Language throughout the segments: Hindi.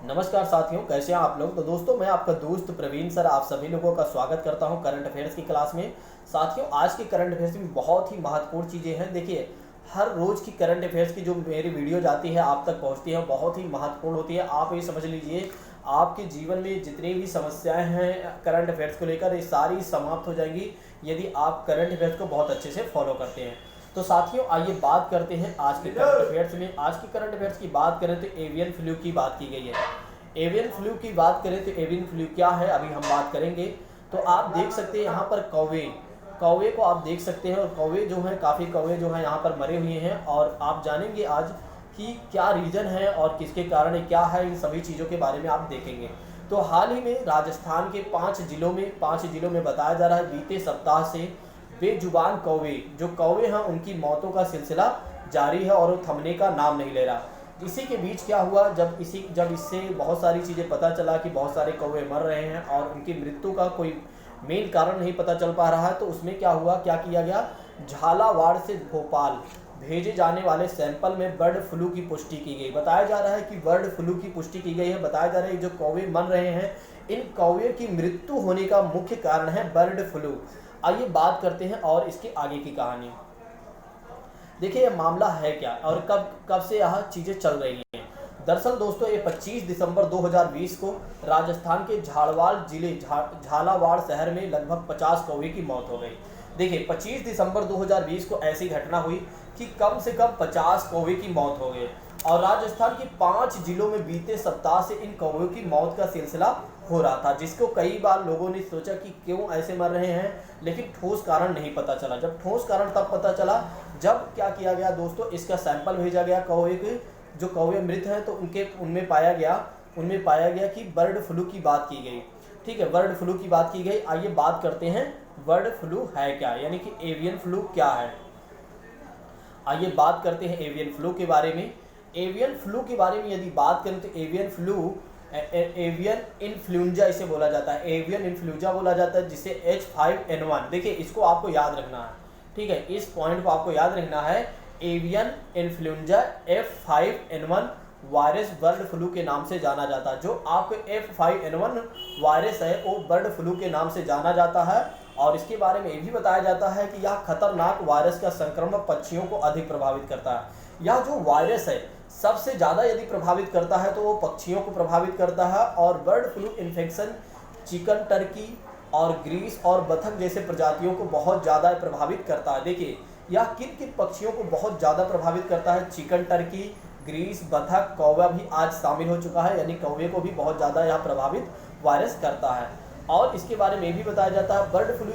नमस्कार साथियों, कैसे हैं आप लोग। तो दोस्तों, मैं आपका दोस्त प्रवीण सर आप सभी लोगों का स्वागत करता हूं करंट अफेयर्स की क्लास में। साथियों, आज की करंट अफेयर्स में बहुत ही महत्वपूर्ण चीज़ें हैं। देखिए, हर रोज़ की करंट अफेयर्स की जो मेरी वीडियो जाती है आप तक पहुंचती है, बहुत ही महत्वपूर्ण होती है। आप ये समझ लीजिए, आपके जीवन में जितनी भी समस्याएं हैं करंट अफेयर्स को लेकर, ये सारी समाप्त हो जाएंगी यदि आप करंट अफेयर्स को बहुत अच्छे से फॉलो करते हैं। तो साथियों, आइए बात करते हैं आज के करंट अफेयर्स में। आज की करंट अफेयर्स की बात करें तो एवियन फ्लू की बात की गई है। एवियन फ्लू की बात करें तो एवियन फ्लू क्या है अभी हम बात करेंगे। तो आप देख सकते हैं यहाँ पर कौवे कौवे को आप देख सकते हैं, और कौवे जो हैं, काफ़ी कौवे जो हैं यहाँ पर मरे हुए हैं। और आप जानेंगे आज कि क्या रीज़न है और किसके कारण है, क्या है, इन सभी चीज़ों के बारे में आप देखेंगे। तो हाल ही में राजस्थान के 5 जिलों में बताया जा रहा है बीते सप्ताह से बेजुबान कौवे जो कौवे हैं उनकी मौतों का सिलसिला जारी है और वो थमने का नाम नहीं ले रहा। इसी के बीच क्या हुआ, जब इससे बहुत सारी चीज़ें पता चला कि बहुत सारे कौवे मर रहे हैं और उनकी मृत्यु का कोई मेन कारण नहीं पता चल पा रहा है, तो उसमें क्या हुआ, क्या किया गया, झालावाड़ से भोपाल भेजे जाने वाले सैंपल में बर्ड फ्लू की पुष्टि की गई। बताया जा रहा है कि बर्ड फ्लू की पुष्टि की गई है। बताया जा रहा है जो कौवे मर रहे हैं, इन कौवे की मृत्यु होने का मुख्य कारण है बर्ड फ्लू। आइए बात करते हैं और इसके आगे की कहानी। देखिए, यह मामला है क्या और कब कब से यह चीज़ें चल रही हैं। दरअसल दोस्तों, ये 25 दिसंबर 2020 को राजस्थान के झालावाड़ शहर में लगभग 50 कौवे की मौत हो गई। देखिए, 25 दिसंबर 2020 को ऐसी घटना हुई कि कम से कम 50 कौवे की मौत हो गई। और राजस्थान के 5 जिलों में बीते सप्ताह से इन कौवों की मौत का सिलसिला हो रहा था, जिसको कई बार लोगों ने सोचा कि क्यों ऐसे मर रहे हैं, लेकिन ठोस कारण नहीं पता चला। जब ठोस कारण तब पता चला जब क्या किया गया दोस्तों, इसका सैंपल भेजा गया कौवे के, जो कौवे मृत हैं तो उनमें पाया गया कि बर्ड फ्लू की बात की गई। ठीक है, बर्ड फ्लू की बात की गई। आइए बात करते हैं बर्ड फ्लू है क्या, यानी कि एवियन फ्लू क्या है। आइए बात करते हैं एवियन फ्लू के बारे में। एवियन फ्लू के बारे में यदि बात करें तो एवियन फ्लू एवियन इन्फ्लुएंजा इसे बोला जाता है, एवियन इन्फ्लुएंजा बोला जाता है, जिसे H5N1। देखिए, इसको आपको याद रखना है। ठीक है, इस पॉइंट को आपको याद रखना है। Avian influenza F5N1 virus bird flu के नाम से जाना जाता है। जो आपको F5N1 वायरस है वो बर्ड फ्लू के नाम से जाना जाता है। और इसके बारे में ये भी बताया जाता है कि यह खतरनाक वायरस का संक्रमण पक्षियों को अधिक प्रभावित करता है। यह जो वायरस है सबसे ज़्यादा यदि प्रभावित करता है तो वो पक्षियों को प्रभावित करता है। और bird flu infection chicken Turkey और ग्रीस और बतख जैसे प्रजातियों को बहुत ज़्यादा प्रभावित करता है। देखिए, यह किन किन पक्षियों को बहुत ज़्यादा प्रभावित करता है। चिकन टर्की, ग्रीस, बतख, कौवा भी आज शामिल हो चुका है, यानी कौवे को भी बहुत ज़्यादा यह प्रभावित वायरस करता है। और इसके बारे में भी बताया जाता है बर्ड फ्लू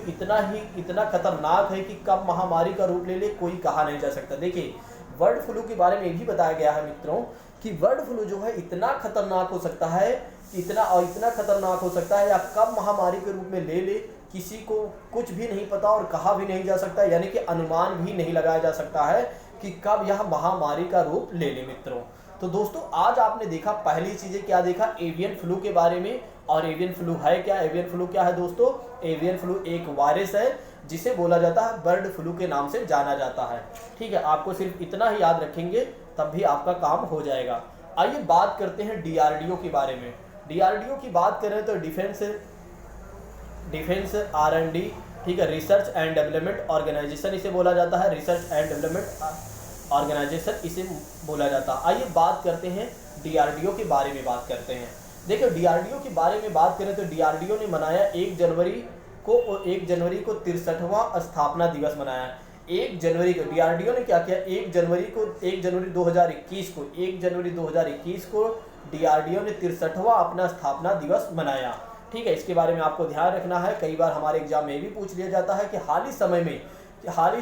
इतना खतरनाक है कि कब महामारी का रूप ले ले कोई कहा नहीं जा सकता। देखिए, बर्ड फ्लू के बारे में भी बताया गया है मित्रों कि बर्ड फ्लू जो है इतना खतरनाक हो सकता है, इतना खतरनाक हो सकता है या कब महामारी के रूप में ले ले किसी को कुछ भी नहीं पता और कहा भी नहीं जा सकता, यानी कि अनुमान भी नहीं लगाया जा सकता है कि कब यह महामारी का रूप ले ले मित्रों। तो दोस्तों, आज आपने देखा, पहली चीज़ें क्या देखा, एवियन फ्लू के बारे में। और एवियन फ्लू है क्या, एवियन फ्लू क्या है दोस्तों। एवियन फ्लू एक वायरस है जिसे बोला जाता है बर्ड फ्लू के नाम से जाना जाता है। ठीक है, आपको सिर्फ इतना ही याद रखेंगे तब भी आपका काम हो जाएगा। आइए बात करते हैं डीआरडीओ के बारे में। डीआरडीओ की बात करें तो डिफेंस R&D, ठीक है, रिसर्च एंड डेवलपमेंट ऑर्गेनाइजेशन इसे बोला जाता है, रिसर्च एंड डेवलपमेंट ऑर्गेनाइजेशन इसे बोला जाता है। आइए बात करते हैं डीआरडीओ के बारे में बात करते हैं। देखिए, डीआरडीओ के बारे में बात करें तो डीआरडीओ ने मनाया 1 जनवरी को 63वां स्थापना दिवस मनाया। 1 जनवरी को डीआरडीओ ने क्या किया, 1 जनवरी 2021 को डीआरडीओ ने 63वां अपना स्थापना दिवस मनाया। ठीक है, इसके बारे में आपको ध्यान रखना है। कई बार हमारे एग्जाम में भी पूछ लिया जाता है कि हाल ही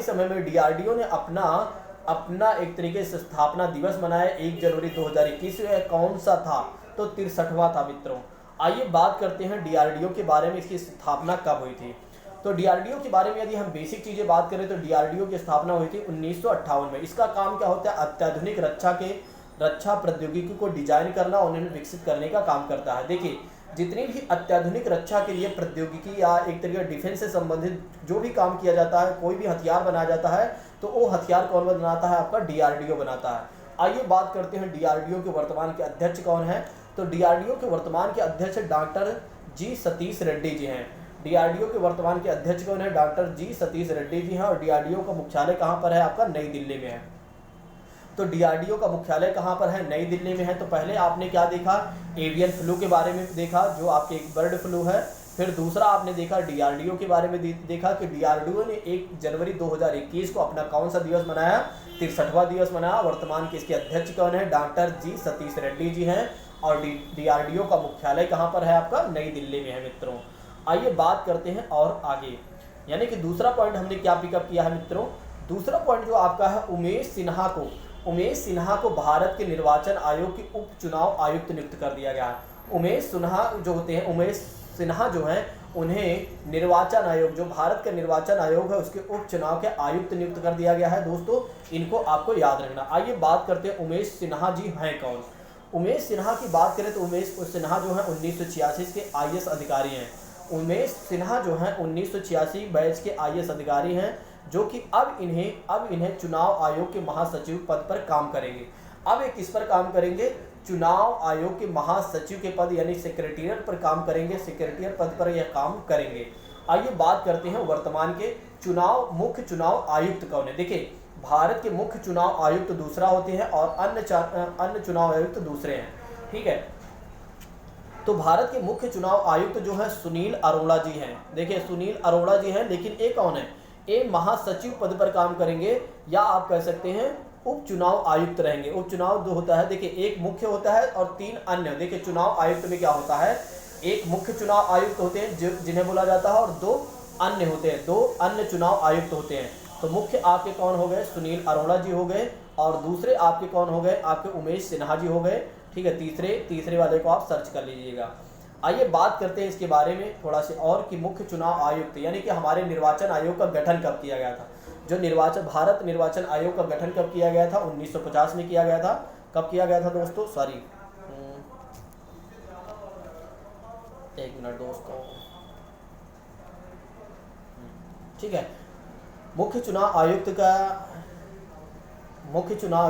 समय में डीआरडीओ ने अपना एक तरीके से स्थापना दिवस मनाया 1 जनवरी 2021 कौन सा था, तो 63वां था मित्रों। आइए बात करते हैं डीआरडीओ के बारे में, इसकी स्थापना कब हुई थी। तो डीआरडीओ के बारे में यदि हम बेसिक चीज़ें बात करें तो डीआरडीओ की स्थापना हुई थी 1958 में। इसका काम क्या होता है, अत्याधुनिक रक्षा प्रौद्योगिकी को डिजाइन करना और उन्हें विकसित करने का काम करता है। देखिए, जितनी भी अत्याधुनिक रक्षा के लिए प्रौद्योगिकी या एक तरीके डिफेंस से संबंधित जो भी काम किया जाता है, कोई भी हथियार बनाया जाता है, तो वो हथियार कौन बनाता है, आपका डीआरडीओ बनाता है। आइए बात करते हैं डीआरडीओ के वर्तमान के अध्यक्ष कौन है। तो डीआरडीओ के वर्तमान के अध्यक्ष डॉक्टर जी सतीश रेड्डी जी हैं। डीआरडीओ के वर्तमान के अध्यक्ष कौन है? डॉक्टर जी सतीश रेड्डी जी हैं। और डीआरडीओ का मुख्यालय कहाँ पर है? आपका नई दिल्ली में है। तो डीआरडीओ का मुख्यालय कहाँ पर है? नई दिल्ली में है। तो पहले आपने क्या देखा? एवियन फ्लू के बारे में देखा, जो आपके एक बर्ड फ्लू है। फिर दूसरा आपने देखा डीआरडीओ के बारे में देखा कि डीआरडीओ ने 1 जनवरी 2021 को अपना कौन सा दिवस मनाया? 63वां दिवस मनाया। वर्तमान के इसके अध्यक्ष कौन है? डॉक्टर जी सतीश रेड्डी जी हैं। और डीआरडीओ का मुख्यालय कहाँ पर है? आपका नई दिल्ली में है मित्रों। आइए बात करते हैं और आगे, यानी कि दूसरा पॉइंट हमने क्या पिकअप किया है मित्रों? दूसरा पॉइंट जो आपका है, उमेश सिन्हा को भारत के निर्वाचन आयोग के उप चुनाव आयुक्त नियुक्त कर दिया गया है। उमेश सिन्हा जो हैं उन्हें निर्वाचन आयोग, जो भारत का निर्वाचन आयोग है, उसके उप चुनाव के आयुक्त नियुक्त कर दिया गया है। दोस्तों इनको आपको याद रखना। आइए बात करते हैं उमेश सिन्हा जी हैं कौन। उमेश सिन्हा की बात करें तो उमेश सिन्हा जो है 1986 के आईएएस अधिकारी हैं। उमेश सिन्हा जो हैं 1986 बैच के आईएएस अधिकारी हैं, जो कि अब इन्हें चुनाव आयोग के महासचिव पद पर काम करेंगे। अब ये किस पर काम करेंगे? चुनाव आयोग के महासचिव के पद यानी सेक्रेटेरिएट पर काम करेंगे। सेक्रेटेरिएट पद पर यह काम करेंगे। आइए बात करते हैं वर्तमान के मुख्य चुनाव आयुक्त कौन है। देखिए, भारत के मुख्य चुनाव आयुक्त दूसरा होते हैं और अन्य चुनाव आयुक्त दूसरे हैं। ठीक है, तो भारत के मुख्य चुनाव आयुक्त जो है सुनील अरोड़ा जी हैं। देखिए, सुनील अरोड़ा जी हैं, लेकिन ये कौन है? ये महासचिव पद पर काम करेंगे, या आप कह सकते हैं उप चुनाव आयुक्त रहेंगे। उप चुनाव जो होता है, देखिए, एक मुख्य होता है और 3 अन्य। देखिए, चुनाव आयुक्त में क्या होता है? एक मुख्य चुनाव आयुक्त होते हैं जिन्हें बोला जाता है, और 2 अन्य होते हैं, 2 अन्य चुनाव आयुक्त होते हैं। तो मुख्य आपके कौन हो गए? सुनील अरोड़ा जी हो गए, और दूसरे आपके कौन हो गए? आपके उमेश सिन्हा जी हो गए। ठीक है, तीसरे वाले को आप सर्च कर लीजिएगा। आइए बात करते हैं इसके बारे में थोड़ा सा और कि मुख्य चुनाव आयुक्त यानी कि हमारे निर्वाचन आयोग का गठन कब किया गया था। जो भारत निर्वाचन आयोग का गठन कब किया गया था? 1950 में किया गया था। कब किया गया था दोस्तों? सॉरी, एक मिनट दोस्तों। ठीक है, मुख्य चुनाव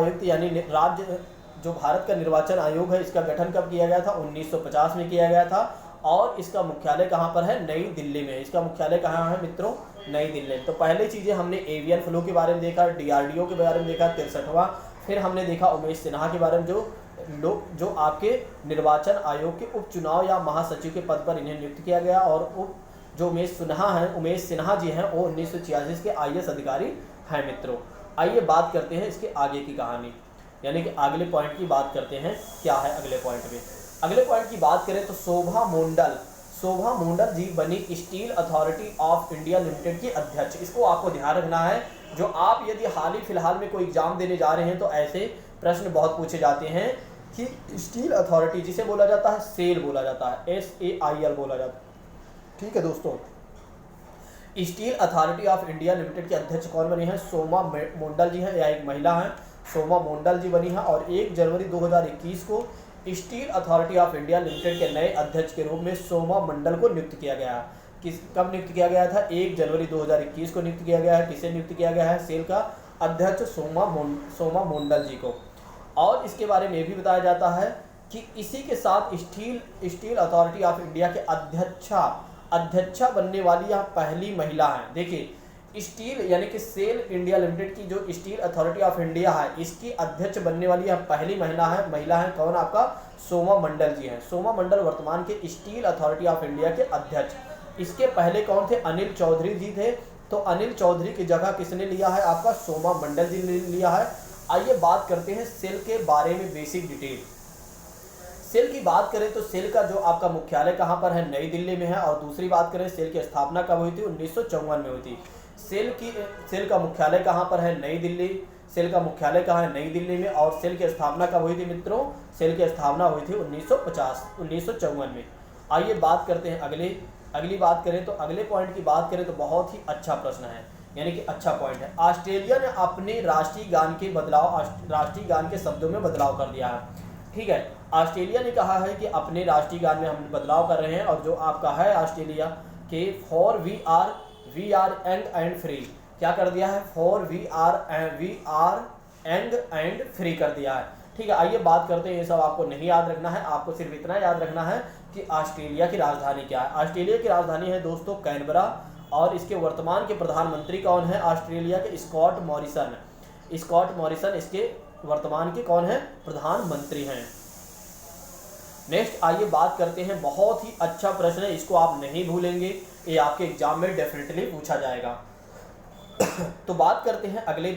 आयुक्त यानी राज्य जो भारत का निर्वाचन आयोग है, इसका गठन कब किया गया था? 1950 में किया गया था। और इसका मुख्यालय कहाँ पर है? नई दिल्ली में। इसका मुख्यालय कहाँ है मित्रों? नई दिल्ली। तो पहले चीज़ें हमने एवियन फ्लू के बारे में देखा, डीआरडीओ के बारे में देखा 63वां, फिर हमने देखा उमेश सिन्हा के बारे में, जो आपके निर्वाचन आयोग के उपचुनाव या महासचिव के पद पर इन्हें नियुक्त किया गया। और जो उमेश सिन्हा जी हैं, वो 1986 के आईएएस अधिकारी हैं मित्रों। आइए बात करते हैं इसके आगे की कहानी, यानी कि अगले पॉइंट की बात करते हैं। क्या है अगले पॉइंट में? अगले पॉइंट की बात करें तो शोभा मोंडल जी बनी steel authority of India limited की अध्यक्ष। इसको आपको ध्यान रखना है। जो आप यदि हाल ही फिलहाल में कोई एग्जाम देने जा रहे हैं तो ऐसे प्रश्न बहुत पूछे जाते हैं कि स्टील अथॉरिटी, जिसे बोला जाता है सेल बोला जाता है, SAIL बोला जाता है। ठीक है दोस्तों, steel authority of India limited के अध्यक्ष कौन बनी है? सोमा मोंडल जी हैं, या एक महिला हैं, सोमा मोंडल जी बनी है। और 1 जनवरी 2021 को steel authority of India limited के नए अध्यक्ष के रूप में सोमा मंडल को नियुक्त किया गया है। कब नियुक्त किया गया था? 1 जनवरी 2021 को नियुक्त किया गया है। किसे नियुक्त किया गया है? सेल का अध्यक्ष सोमा मोंडल जी को। और इसके बारे में भी बताया जाता है कि इसी के साथ स्टील अथॉरिटी ऑफ इंडिया के अध्यक्षा बनने वाली यह पहली महिला है। देखिए, स्टील यानी कि सेल इंडिया लिमिटेड की जो स्टील अथॉरिटी ऑफ इंडिया है, इसकी अध्यक्ष बनने वाली यह पहली महिला है। कौन? आपका सोमा मंडल जी हैं। सोमा मंडल वर्तमान के स्टील अथॉरिटी ऑफ इंडिया के अध्यक्ष। इसके पहले कौन थे? अनिल चौधरी जी थे। तो अनिल चौधरी की जगह किसने लिया है? आपका सोमा मंडल जी ने लिया है। आइए बात करते हैं सेल के बारे में बेसिक डिटेल। सेल की बात करें तो सेल का जो आपका मुख्यालय कहाँ पर है? नई दिल्ली में है। और दूसरी बात करें सेल की स्थापना कब हुई थी? 1954 में हुई थी। सेल का मुख्यालय कहाँ पर है? नई दिल्ली। सेल का मुख्यालय कहाँ है? नई दिल्ली में। और सेल की स्थापना कब हुई थी मित्रों? सेल की स्थापना हुई थी 1954 में। आइए बात करते हैं अगली बात करें तो अगले पॉइंट की बात करें तो बहुत ही अच्छा प्रश्न है, यानी कि अच्छा पॉइंट है। ऑस्ट्रेलिया ने अपने राष्ट्रीय गान के शब्दों में बदलाव कर दिया है। ठीक है, ऑस्ट्रेलिया ने कहा है कि अपने राष्ट्रीय गान में हम बदलाव कर रहे हैं। और जो आपका है ऑस्ट्रेलिया के for we are young and free, क्या कर दिया है? For we are young and free कर दिया है। ठीक है, आइए बात करते हैं, ये सब आपको नहीं याद रखना है, आपको सिर्फ इतना याद रखना है कि ऑस्ट्रेलिया की राजधानी क्या है। ऑस्ट्रेलिया की राजधानी है दोस्तों कैनबरा, और इसके वर्तमान के प्रधानमंत्री कौन है ऑस्ट्रेलिया के? Scott Morrison. स्कॉट मॉरिसन इसके वर्तमान के कौन है? प्रधानमंत्री हैं। नेक्स्ट आइए बात करते हैं, बहुत ही अच्छा प्रश्न है, इसको आप नहीं भूलेंगे, ये आपके एग्जाम में डेफिनेटली पूछा जाएगा। तो बात करते हैं अगले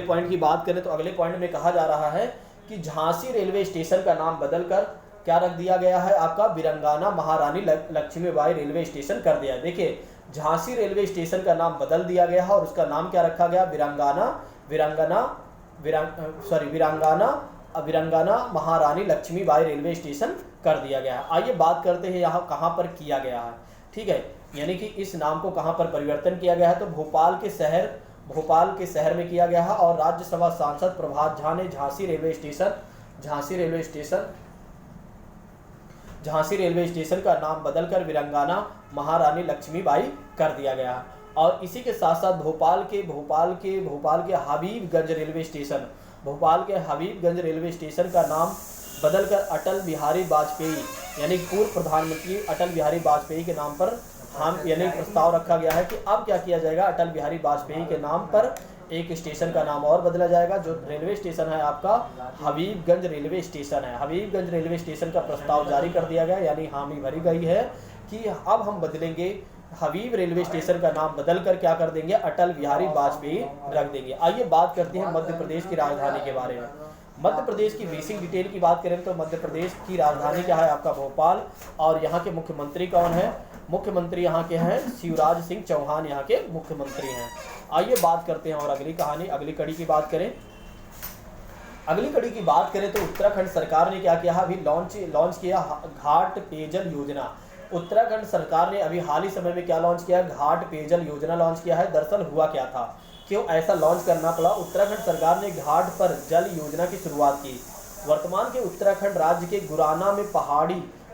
पॉइंट की बात करें तो अगले पॉइंट में कहा जा रहा है कि झांसी रेलवे स्टेशन का नाम बदलकर क्या रख दिया गया है आपका? वीरांगना महारानी लक्ष्मीबाई रेलवे स्टेशन कर दिया। देखिए झांसी रेलवे स्टेशन का नाम बदल दिया गया है और उसका नाम क्या रखा गया? वीरांगना महारानी लक्ष्मीबाई रेलवे स्टेशन कर दिया गया है। आइए बात करते हैं यहाँ कहाँ पर किया गया है। ठीक है, यानी कि इस नाम को कहाँ पर परिवर्तन किया गया है? तो भोपाल के शहर में किया गया है। और राज्यसभा सांसद प्रभात झा ने झांसी रेलवे स्टेशन का नाम बदलकर वीरांगना महारानी लक्ष्मीबाई कर दिया गया है। और इसी के साथ साथ भोपाल के हबीबगंज रेलवे स्टेशन का नाम बदलकर अटल बिहारी वाजपेयी यानी पूर्व प्रधानमंत्री अटल बिहारी वाजपेयी के नाम पर यानी प्रस्ताव रखा गया है कि अब क्या किया जाएगा? अटल बिहारी वाजपेयी के नाम पर एक स्टेशन का नाम और बदला जाएगा। जो रेलवे स्टेशन है आपका हबीबगंज रेलवे स्टेशन है। हबीबगंज रेलवे स्टेशन का प्रस्ताव जारी कर दिया गया, यानी हामी भरी गई है कि अब हम बदलेंगे, हबीब रेलवे स्टेशन का नाम बदलकर क्या कर देंगे? अटल बिहारी वाजपेयी रख देंगे। आइए बात करते हैं मध्य प्रदेश की राजधानी के बारे में। मध्य प्रदेश की बेसिक डिटेल की बात करें तो मध्य प्रदेश की राजधानी क्या है आपका? भोपाल। और यहाँ के मुख्यमंत्री कौन है? मुख्यमंत्री यहाँ के हैं शिवराज सिंह चौहान, यहाँ के मुख्यमंत्री हैं। आइए बात करते हैं और अगली कड़ी की बात करें। अगली कड़ी की बात करें तो उत्तराखंड सरकार ने क्या किया? अभी लॉन्च किया घाट पेयजल योजना। उत्तराखंड सरकार ने अभी हाल ही समय में क्या लॉन्च किया? घाट पेयजल योजना लॉन्च किया है। दरअसल हुआ क्या था, क्यों ऐसा लॉन्च करना पड़ा? उत्तराखंड सरकार ने घाट पर जल योजना की शुरुआत की। वर्तमान के उत्तराखंड राज्य के गुराना में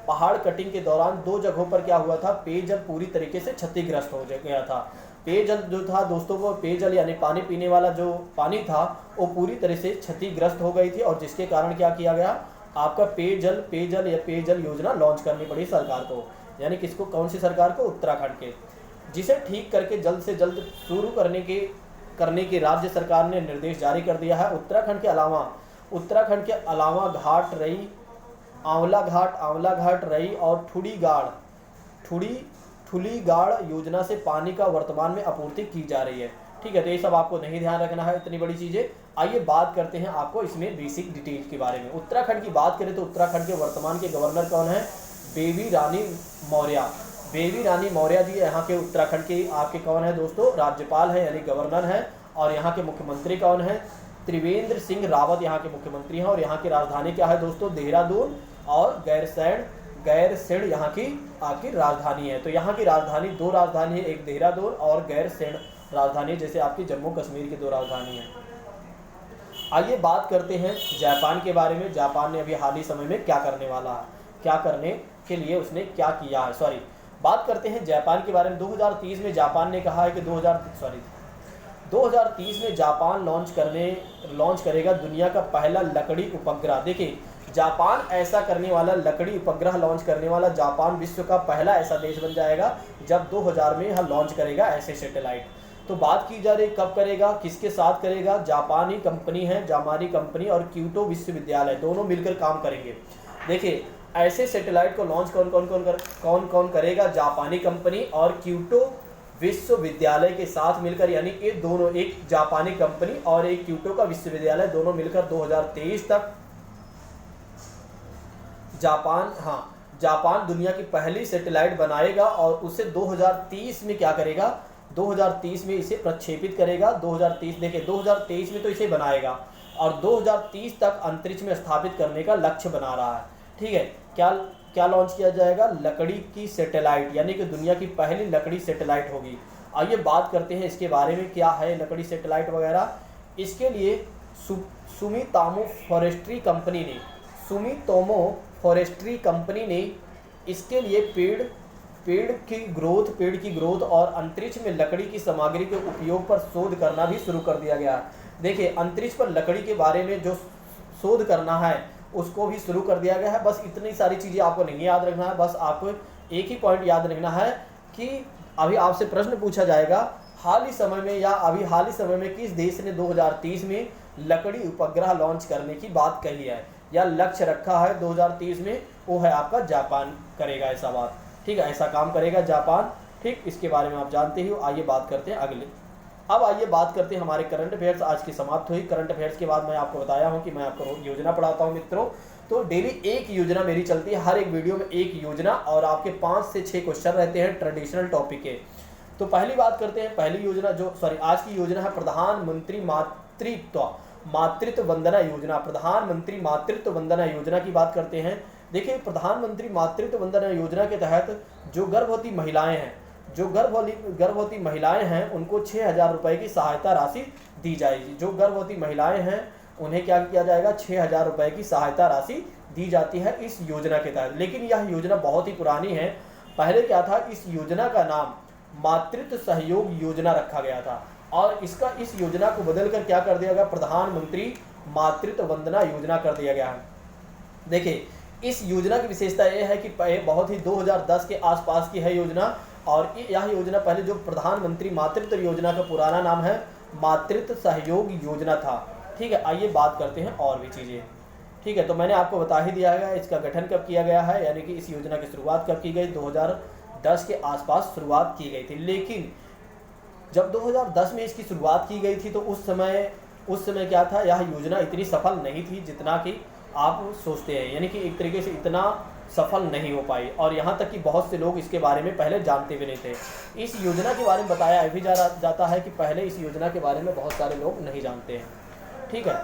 पहाड़ कटिंग के दौरान 2 जगहों पर क्या हुआ था? पेयजल पूरी तरीके से क्षतिग्रस्त हो गया था। पेयजल जो था दोस्तों, वो पेयजल यानी पानी पीने वाला जो पानी था वो पूरी तरह से क्षतिग्रस्त हो गई थी, और जिसके कारण क्या किया गया? आपका पेयजल योजना लॉन्च करनी पड़ी सरकार को। यानी किसको? कौन सी सरकार को? उत्तराखंड के। जिसे ठीक करके जल्द से जल्द शुरू करने के राज्य सरकार ने निर्देश जारी कर दिया है। उत्तराखंड के अलावा घाट रई, आंवला घाट रई और ठुलीगाड़ योजना से पानी का वर्तमान में आपूर्ति की जा रही है। ठीक है, तो ये सब आपको नहीं ध्यान रखना है, इतनी बड़ी चीजें। आइए बात करते हैं आपको इसमें बेसिक डिटेल के बारे में। उत्तराखंड की बात करें तो उत्तराखंड के वर्तमान के गवर्नर कौन है? बेबी रानी मौर्य जी यहाँ के उत्तराखंड के आपके कौन है दोस्तों? राज्यपाल है यानी गवर्नर है। और यहाँ के मुख्यमंत्री कौन है? त्रिवेंद्र सिंह रावत यहाँ के मुख्यमंत्री हैं। और यहाँ की राजधानी क्या है दोस्तों? देहरादून। और गैरसैंण यहाँ की आपकी राजधानी है। तो यहाँ की राजधानी 2 राजधानी है, एक देहरादून और गैरसैंण राजधानी, जैसे आपकी जम्मू कश्मीर की 2 राजधानी है। आइए बात करते हैं जापान के बारे में। जापान ने अभी हाल ही समय में क्या करने के लिए उसने क्या किया है? बात करते हैं जापान के बारे में। 2030 में जापान ने कहा है कि 2030 में जापान लॉन्च करेगा दुनिया का पहला लकड़ी उपग्रह। देखिए जापान ऐसा करने वाला, लकड़ी उपग्रह लॉन्च करने वाला जापान विश्व का पहला ऐसा देश बन जाएगा जब 2000 में यह लॉन्च करेगा ऐसे सैटेलाइट। तो बात की जा रही कब करेगा, किसके साथ करेगा? जापानी कंपनी है, जापानी कंपनी और क्योटो विश्वविद्यालय दोनों मिलकर काम करेंगे। देखिए ऐसे सैटेलाइट को लॉन्च कौन करेगा? जापानी कंपनी और क्योटो विश्वविद्यालय के साथ मिलकर, यानी ये दोनों, एक जापानी कंपनी और एक क्योटो का विश्वविद्यालय, दोनों मिलकर 2023 तक जापान दुनिया की पहली सैटेलाइट बनाएगा और उसे 2030 में क्या करेगा? 2030 में इसे प्रक्षेपित करेगा। 2023 में तो इसे बनाएगा और 2030 तक अंतरिक्ष में स्थापित करने का लक्ष्य बना रहा है। ठीक है, क्या लॉन्च किया जाएगा? लकड़ी की सैटेलाइट, यानी कि दुनिया की पहली लकड़ी सैटेलाइट होगी। आइए बात करते हैं इसके बारे में, क्या है लकड़ी सैटेलाइट वगैरह। इसके लिए सुमितोमो फॉरेस्ट्री कंपनी ने इसके लिए पेड़ की ग्रोथ और अंतरिक्ष में लकड़ी की सामग्री के उपयोग पर शोध करना भी शुरू कर दिया गया। देखिए अंतरिक्ष पर लकड़ी के बारे में जो शोध करना है उसको भी शुरू कर दिया गया है। बस इतनी सारी चीज़ें आपको नहीं याद रखना है, बस आपको एक ही पॉइंट याद रखना है कि अभी आपसे प्रश्न पूछा जाएगा हाल ही समय में या अभी हाल ही समय में किस देश ने 2030 में लकड़ी उपग्रह लॉन्च करने की बात कही है या लक्ष्य रखा है 2030 में, वो है आपका जापान करेगा ऐसा बात। ठीक है, ऐसा काम करेगा जापान। ठीक, इसके बारे में आप जानते ही हो। आइए बात करते हैं अगले। अब आइए बात करते हैं हमारे करंट अफेयर्स। आज की समाप्त हुई करंट अफेयर्स के बाद मैं आपको बताया हूं कि मैं आपको योजना पढ़ाता हूं मित्रों। तो डेली एक योजना मेरी चलती है, हर एक वीडियो में एक योजना और आपके 5 से 6 क्वेश्चन रहते हैं ट्रेडिशनल टॉपिक के। तो पहली बात करते हैं, पहली योजना आज की योजना है प्रधानमंत्री मातृत्व वंदना योजना। प्रधानमंत्री मातृत्व वंदना योजना की बात करते हैं। देखिए, प्रधानमंत्री मातृत्व वंदना योजना के तहत जो गर्भवती महिलाएं हैं उनको 6,000 रुपए की सहायता राशि दी जाएगी। जो गर्भवती महिलाएं हैं उन्हें क्या किया जाएगा, 6,000 रुपए की सहायता राशि दी जाती है इस योजना के तहत। लेकिन यह योजना बहुत ही पुरानी है। पहले क्या था, इस योजना का नाम मातृत्व सहयोग योजना रखा गया था और इस योजना को बदलकर क्या कर दिया गया, प्रधानमंत्री मातृत्व वंदना योजना कर दिया गया है। देखिए, इस योजना की विशेषता यह है कि बहुत ही 2010 के आसपास की है योजना और यह योजना पहले जो प्रधानमंत्री मातृत्व योजना का पुराना नाम है मातृत्व सहयोग योजना था। ठीक है, आइए बात करते हैं और भी चीज़ें। ठीक है, तो मैंने आपको बता ही दिया है इसका गठन कब किया गया है, यानी कि इस योजना की शुरुआत कब की गई, 2010 के आसपास शुरुआत की गई थी। लेकिन जब 2010 में इसकी शुरुआत की गई थी तो उस समय क्या था, यह योजना इतनी सफल नहीं थी जितना कि आप सोचते हैं, यानी कि एक तरीके से इतना सफल नहीं हो पाई और यहाँ तक कि बहुत से लोग इसके बारे में पहले जानते भी नहीं थे। इस योजना के बारे में बताया भी जाता है कि पहले इस योजना के बारे में बहुत सारे लोग नहीं जानते हैं। ठीक है,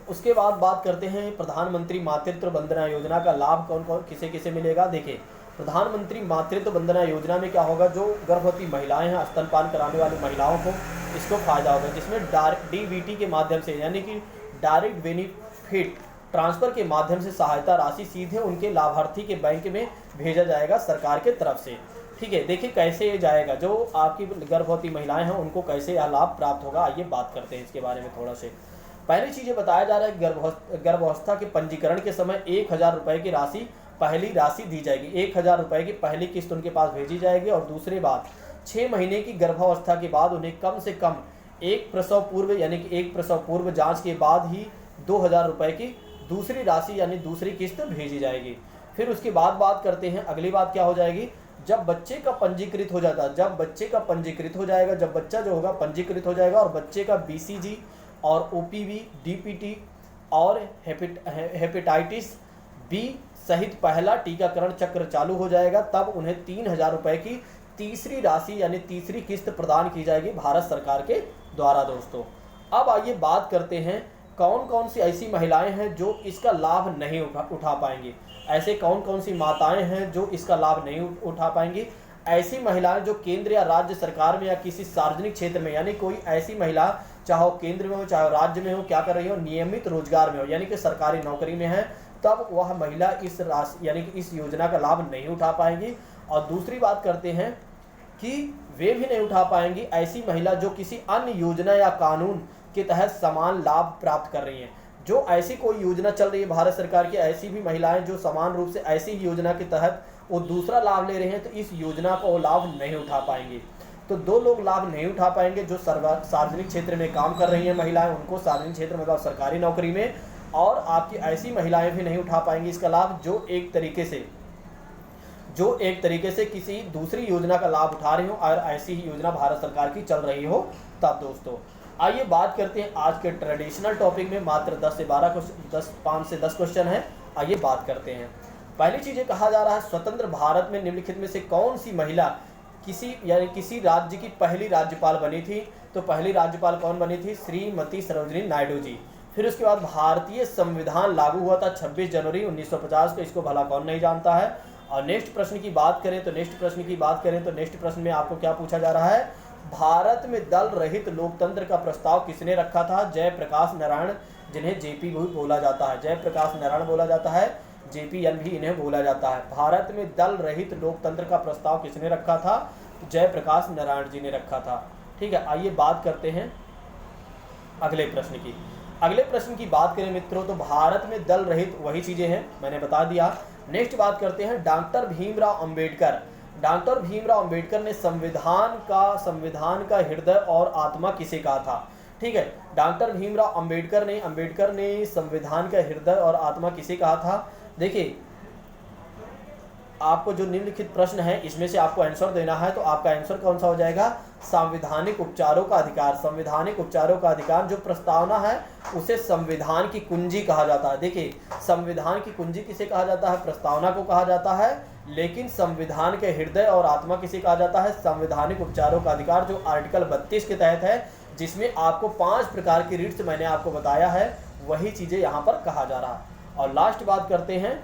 उसके बाद बात करते हैं प्रधानमंत्री मातृत्व वंदना योजना का लाभ कौन कौन किसे मिलेगा। देखिए, प्रधानमंत्री मातृत्व वंदना योजना में क्या होगा, जो गर्भवती महिलाएं हैं, स्तनपान कराने वाली महिलाओं को इसको फायदा होगा, जिसमें DBT के माध्यम से यानी कि डायरेक्ट बेनिफिट ट्रांसफर के माध्यम से सहायता राशि सीधे उनके लाभार्थी के बैंक में भेजा जाएगा सरकार के तरफ से। ठीक है, देखिए कैसे ये जाएगा, जो आपकी गर्भवती महिलाएं हैं उनको कैसे यह लाभ प्राप्त होगा। आइए बात करते हैं इसके बारे में थोड़ा से। पहली चीज़ें बताया जा रहा है, गर्भावस्था के पंजीकरण के समय 1,000 रुपये की पहली राशि दी जाएगी। 1,000 रुपये की पहली किस्त उनके पास भेजी जाएगी और दूसरी बात 6 महीने की गर्भावस्था के बाद उन्हें कम से कम एक प्रसव पूर्व यानी कि एक प्रसव पूर्व जांच के बाद ही 2,000 रुपये की दूसरी राशि यानी दूसरी किस्त भेजी जाएगी। फिर उसके बाद बात करते हैं, अगली बात क्या हो जाएगी, जब बच्चे का पंजीकृत हो जाएगा, जब बच्चा जो होगा पंजीकृत हो जाएगा और बच्चे का BCG और OPV, DPT और हेपेटाइटिस B सहित पहला टीकाकरण चक्र चालू हो जाएगा, तब उन्हें 3,000 रुपये की तीसरी राशि यानी तीसरी किस्त प्रदान की जाएगी भारत सरकार के द्वारा। दोस्तों, अब आइए बात करते हैं कौन कौन सी ऐसी महिलाएं हैं जो इसका लाभ नहीं उठा पाएंगी। ऐसे कौन कौन सी माताएं हैं जो इसका लाभ नहीं उठा पाएंगी। ऐसी महिलाएं जो केंद्र या राज्य सरकार में या किसी सार्वजनिक क्षेत्र में, यानी कोई ऐसी महिला चाहे वो केंद्र में हो चाहे राज्य में हो, क्या कर रही हो, नियमित रोजगार में हो यानी कि सरकारी नौकरी में है, तब वह महिला इस राशि यानी कि इस योजना का लाभ नहीं उठा पाएंगी। और दूसरी बात करते हैं कि वे भी नहीं उठा पाएंगी ऐसी महिला जो किसी अन्य योजना या कानून के तहत समान लाभ प्राप्त कर रही हैं। जो ऐसी कोई योजना चल रही है भारत सरकार की, ऐसी भी महिलाएं जो समान रूप से ऐसी ही योजना के तहत वो दूसरा लाभ ले रहे हैं, तो इस योजना का वो लाभ नहीं उठा पाएंगे। तो 2 लोग लाभ नहीं उठा पाएंगे, जो सार्वजनिक क्षेत्र में काम कर रही हैं महिलाएं, उनको सार्वजनिक क्षेत्र मतलब सरकारी नौकरी में, और आपकी ऐसी महिलाएं भी नहीं उठा पाएंगी इसका लाभ जो एक तरीके से किसी दूसरी योजना का लाभ उठा रही हो और ऐसी ही योजना भारत सरकार की चल रही हो तब। दोस्तों, आइए बात करते हैं आज के ट्रेडिशनल टॉपिक में। मात्र 5 से 10 क्वेश्चन है। आइए बात करते हैं। पहली चीज़ कहा जा रहा है, स्वतंत्र भारत में निम्नलिखित में से कौन सी महिला किसी राज्य की पहली राज्यपाल बनी थी। तो पहली राज्यपाल कौन बनी थी, श्रीमती सरोजिनी नायडू जी। फिर उसके बाद भारतीय संविधान लागू हुआ था 26 जनवरी 1950 को, इसको भला कौन नहीं जानता है। और नेक्स्ट प्रश्न की बात करें तो नेक्स्ट प्रश्न में आपको क्या पूछा जा रहा है, भारत में दल रहित लोकतंत्र का प्रस्ताव किसने रखा था। जयप्रकाश नारायण, जिन्हें JP भी बोला जाता है, जयप्रकाश नारायण बोला जाता है, JPN भी इन्हें बोला जाता है। भारत में दल रहित लोकतंत्र का प्रस्ताव किसने रखा था, जयप्रकाश नारायण जी ने रखा था। ठीक है, आइए बात करते हैं अगले प्रश्न की। अगले प्रश्न की बात करें मित्रों तो भारत में दल रहित वही चीजें हैं, मैंने बता दिया। नेक्स्ट बात करते हैं डॉक्टर भीमराव अंबेडकर। डॉक्टर भीमराव अंबेडकर ने संविधान का हृदय और आत्मा किसे कहा था? ठीक है, डॉक्टर भीमराव अंबेडकर ने संविधान का हृदय और आत्मा किसे कहा था? देखिए, आपको जो निम्नलिखित प्रश्न है इसमें से आपको आंसर देना है, तो आपका आंसर कौन सा हो जाएगा? संवैधानिक उपचारों का अधिकार। संवैधानिक उपचारों का अधिकार जो प्रस्तावना है उसे संविधान की कुंजी कहा जाता है। देखिए, संविधान की कुंजी किसे कहा जाता है? प्रस्तावना को कहा जाता है। लेकिन संविधान के हृदय और आत्मा किसे कहा जाता है? संवैधानिक उपचारों का अधिकार, जो आर्टिकल 32 के तहत है, जिसमें आपको 5 प्रकार की रिट्स मैंने आपको बताया है, वही चीजें यहाँ पर कहा जा रहा है। और लास्ट बात करते हैं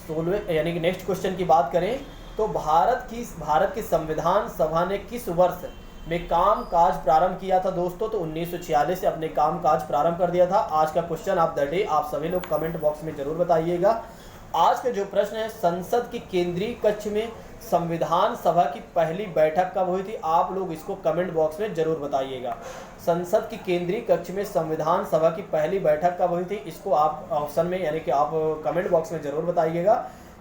16वें यानी कि नेक्स्ट क्वेश्चन की बात करें तो भारत की संविधान सभा ने किस वर्ष में काम काज प्रारंभ किया था दोस्तों? तो 1946 से अपने काम काज प्रारंभ कर दिया था। आज का क्वेश्चन ऑफ द डे आप सभी लोग कमेंट बॉक्स में जरूर बताइएगा। आज का जो प्रश्न है, संसद के केंद्रीय कक्ष में संविधान सभा की पहली बैठक कब हुई थी? आप लोग इसको कमेंट बॉक्स में जरूर बताइएगा। संसद की केंद्रीय कक्ष में संविधान सभा की पहली बैठक कब हुई थी? इसको आप ऑप्शन में यानी कि आप कमेंट बॉक्स में जरूर बताइएगा।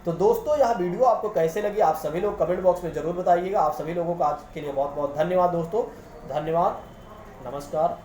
तो दोस्तों, यह वीडियो आपको कैसे लगी आप सभी लोग कमेंट बॉक्स में जरूर बताइएगा। आप सभी लोगों का आज के लिए बहुत बहुत धन्यवाद दोस्तों। धन्यवाद, नमस्कार।